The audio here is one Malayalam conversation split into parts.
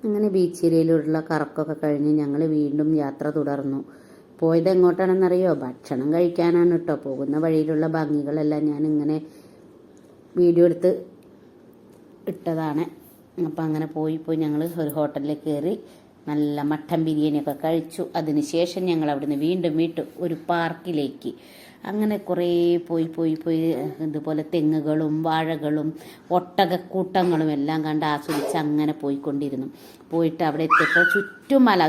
അങ്ങനെ ബീച്ചിലൂടെയുള്ള കറക്കമൊക്കെ കഴിഞ്ഞ് ഞങ്ങൾ വീണ്ടും യാത്ര തുടർന്നു. പോയത് എങ്ങോട്ടാണെന്നറിയോ? ഭക്ഷണം കഴിക്കാനാണ് കേട്ടോ. പോകുന്ന വഴിയിലുള്ള ഭംഗികളെല്ലാം ഞാൻ ഇങ്ങനെ വീഡിയോ എടുത്ത് ഇട്ടതാണ്. അപ്പം അങ്ങനെ പോയി ഞങ്ങൾ ഒരു ഹോട്ടലിൽ കയറി നല്ല മട്ടൻ ബിരിയാണിയൊക്കെ കഴിച്ചു. അതിനുശേഷം ഞങ്ങൾ അവിടുന്ന് വീണ്ടും ഒരു പാർക്കിലേക്ക് അങ്ങനെ കുറേ പോയി ഇതുപോലെ തെങ്ങുകളും വാഴകളും ഒട്ടകക്കൂട്ടങ്ങളും എല്ലാം കണ്ട് ആസ്വദിച്ച് അങ്ങനെ പോയിക്കൊണ്ടിരുന്നു. പോയിട്ട് അവിടെ എത്തിയപ്പോൾ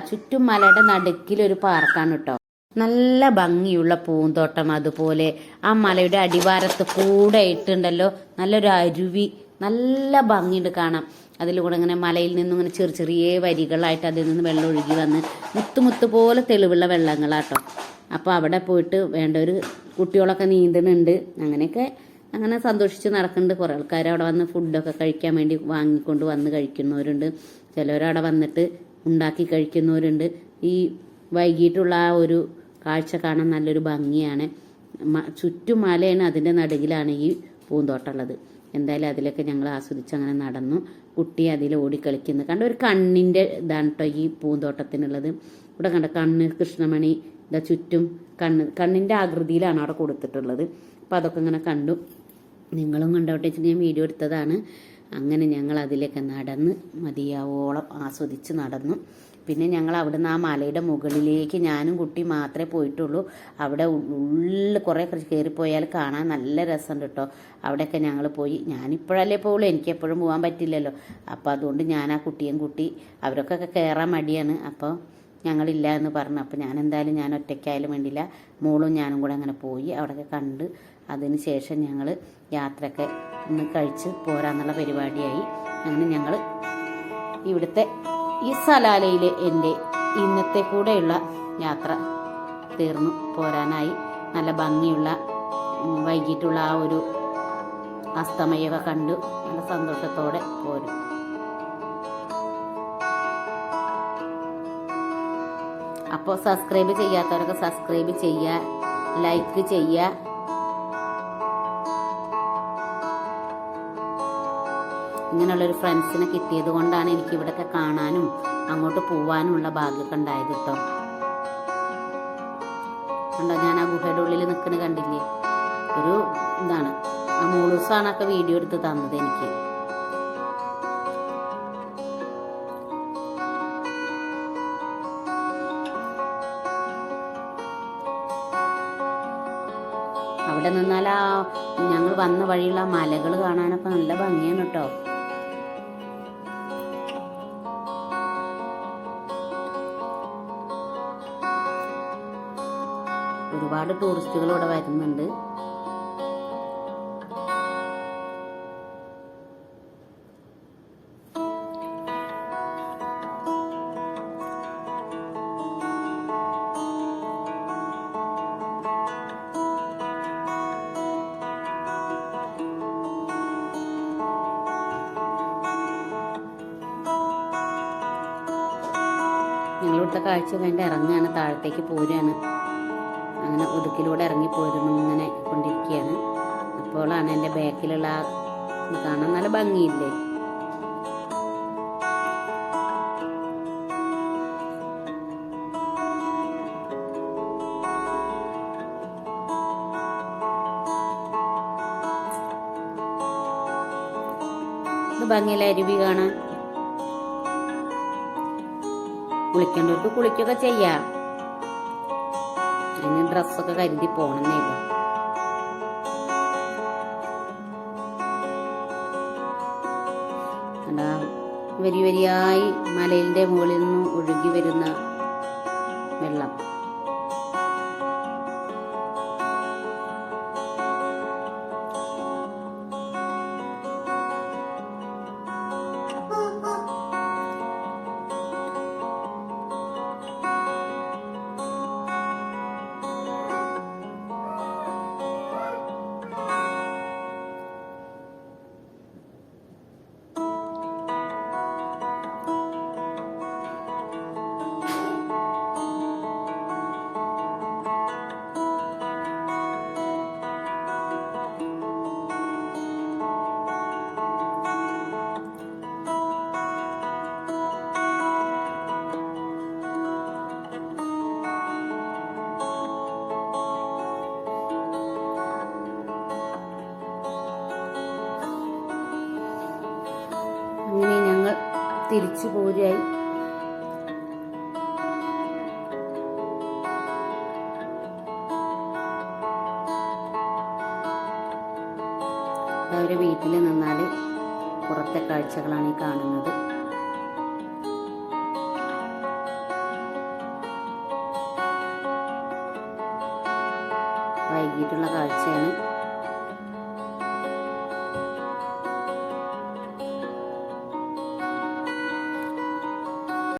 ചുറ്റും മലയുടെ നടുക്കിലൊരു പാർക്കാണ് കേട്ടോ. നല്ല ഭംഗിയുള്ള പൂന്തോട്ടം, അതുപോലെ ആ മലയുടെ അടിവാരത്ത് കൂടെ ഇട്ടുണ്ടല്ലോ നല്ലൊരു അരുവി, നല്ല ഭംഗിയുണ്ട് കാണാം. അതിലൂടെ ഇങ്ങനെ മലയിൽ നിന്നും ഇങ്ങനെ ചെറിയ വരികളായിട്ട് അതിൽ നിന്ന് വെള്ളം ഒഴുകി വന്ന് മുത്ത് പോലെ തെളിവുള്ള വെള്ളങ്ങളാട്ടോ. അപ്പോൾ അവിടെ പോയിട്ട് വേണ്ട ഒരു കുട്ടികളൊക്കെ നീന്തുന്നുണ്ട്. അങ്ങനെ സന്തോഷിച്ച് നടക്കുന്നുണ്ട്. കുറേ ആൾക്കാർ അവിടെ വന്ന് ഫുഡൊക്കെ കഴിക്കാൻ വേണ്ടി വാങ്ങിക്കൊണ്ട് വന്ന് കഴിക്കുന്നവരുണ്ട്. ചിലവരവിടെ വന്നിട്ട് ഉണ്ടാക്കി കഴിക്കുന്നവരുണ്ട്. ഈ വൈകിട്ടുള്ള ആ ഒരു കാഴ്ച കാണാൻ നല്ലൊരു ഭംഗിയാണ്. ചുറ്റും മലയാണ്, അതിൻ്റെ നടുകിലാണ് ഈ പൂന്തോട്ടമുള്ളത്. എന്തായാലും അതിലൊക്കെ ഞങ്ങൾ ആസ്വദിച്ച് അങ്ങനെ നടന്നു. കുട്ടി അതിൽ ഓടിക്കളിക്കുന്നു. കണ്ട ഒരു കണ്ണിൻ്റെ ഇതാണ് കേട്ടോ ഈ പൂന്തോട്ടത്തിനുള്ളത്. ഇവിടെ കണ്ട കണ്ണ് കൃഷ്ണമണി ഇതാ ചുറ്റും കണ്ണിൻ്റെ ആകൃതിയിലാണ് അവിടെ കൊടുത്തിട്ടുള്ളത്. അപ്പോൾ അതൊക്കെ ഇങ്ങനെ കണ്ടു. നിങ്ങളും കണ്ടോട്ടെ വെച്ചിട്ട് ഞാൻ വീഡിയോ എടുത്തതാണ്. അങ്ങനെ ഞങ്ങൾ അതിലേക്ക് നടന്ന് മതിയാവോളം ആസ്വദിച്ച് നടന്നു. പിന്നെ ഞങ്ങൾ അവിടുന്ന് ആ മലയുടെ മുകളിലേക്ക് ഞാനും കുട്ടി മാത്രമേ പോയിട്ടുള്ളൂ. അവിടെ ഉള്ളിൽ കുറേ കയറിപ്പോയാൽ കാണാൻ നല്ല രസമുണ്ട് കേട്ടോ. അവിടെയൊക്കെ ഞങ്ങൾ പോയി. ഞാനിപ്പോഴല്ലേ പോകുള്ളൂ, എനിക്ക് എപ്പോഴും പോകാൻ പറ്റില്ലല്ലോ. അപ്പോൾ അതുകൊണ്ട് ഞാൻ ആ കുട്ടിയും കൂട്ടി അവരൊക്കെ കയറാൻ മടിയാണ്. അപ്പോൾ ഞങ്ങളില്ല എന്ന് പറഞ്ഞു. അപ്പോൾ ഞാൻ ഒറ്റയ്ക്കായാലും വേണ്ടിയില്ല, മോളും ഞാനും കൂടെ അങ്ങനെ പോയി അവിടെയൊക്കെ കണ്ട്. അതിന് ശേഷം ഞങ്ങൾ യാത്രയൊക്കെ ഒന്ന് കഴിച്ച് പോരാന്നുള്ള പരിപാടിയായി. അങ്ങനെ ഞങ്ങൾ ഇവിടുത്തെ ഈ സലാലയിലെ എൻ്റെ ഇന്നത്തെ കൂടെയുള്ള യാത്ര തീർന്നു പോരാനായി. നല്ല ഭംഗിയുള്ള വൈകിട്ടുള്ള ആ ഒരു അസ്തമയൊക്കെ കണ്ടു നല്ല സന്തോഷത്തോടെ പോരും. അപ്പോൾ സബ്സ്ക്രൈബ് ചെയ്യാത്തവരൊക്കെ സബ്സ്ക്രൈബ് ചെയ്യുക, ലൈക്ക് ചെയ്യുക. ഇങ്ങനെയുള്ളൊരു ഫ്രണ്ട്സിനെ കിട്ടിയത് കൊണ്ടാണ് എനിക്ക് ഇവിടെയൊക്കെ കാണാനും അങ്ങോട്ട് പോവാനുമുള്ള ഭാഗ്യമൊക്കെ ഉണ്ടായത് കേട്ടോ. കണ്ടോ, ഞാൻ ആ ഗുഹയുടെ ഉള്ളിൽ നിൽക്കുന്നത് കണ്ടില്ലേ? ഒരു ഇതാണ് ആ മൂളൂസാണൊക്കെ വീഡിയോ എടുത്ത് തന്നത് എനിക്ക്. അവിടെ നിന്നാൽ ആ ഞങ്ങൾ വന്ന വഴിയുള്ള മലകൾ കാണാനൊക്കെ നല്ല ഭംഗിയാണ് കേട്ടോ. ഒരുപാട് ടൂറിസ്റ്റുകൾ ഇവിടെ വരുന്നുണ്ട്. ഞങ്ങളിവിടുത്തെ കാഴ്ച കഴിഞ്ഞ് ഇറങ്ങുകയാണ്, താഴത്തേക്ക് പോരുകയാണ്. അങ്ങനെ ഒതുക്കിലൂടെ ഇറങ്ങിപ്പോയിരുന്നു ഇങ്ങനെ കൊണ്ടിരിക്കുകയാണ്. അപ്പോഴാണ് എൻ്റെ ബാക്കിലുള്ള കാണാൻ നല്ല ഭംഗിയില്ലേ? ഇത് ഭംഗിയില്ല അരുവി കാണാൻ. കുളിക്കേണ്ടവർക്ക് കുളിക്കൊക്കെ ചെയ്യാം. അതിന് ഡ്രസ്സൊക്കെ കരുതി പോകണമെന്നേ ഉള്ളൂ. അതാ വരിയായി മലയിൻ്റെ മുകളിൽ നിന്ന് ഒഴുകി വരുന്ന വെള്ളം. തിരിച്ചു പോരായി. അവരെ വീട്ടിൽ നിന്നാൽ പുറത്തെ കാഴ്ചകളാണ് ഈ കാണുന്നത്. വൈകിട്ടുള്ള കാഴ്ചയാണ്.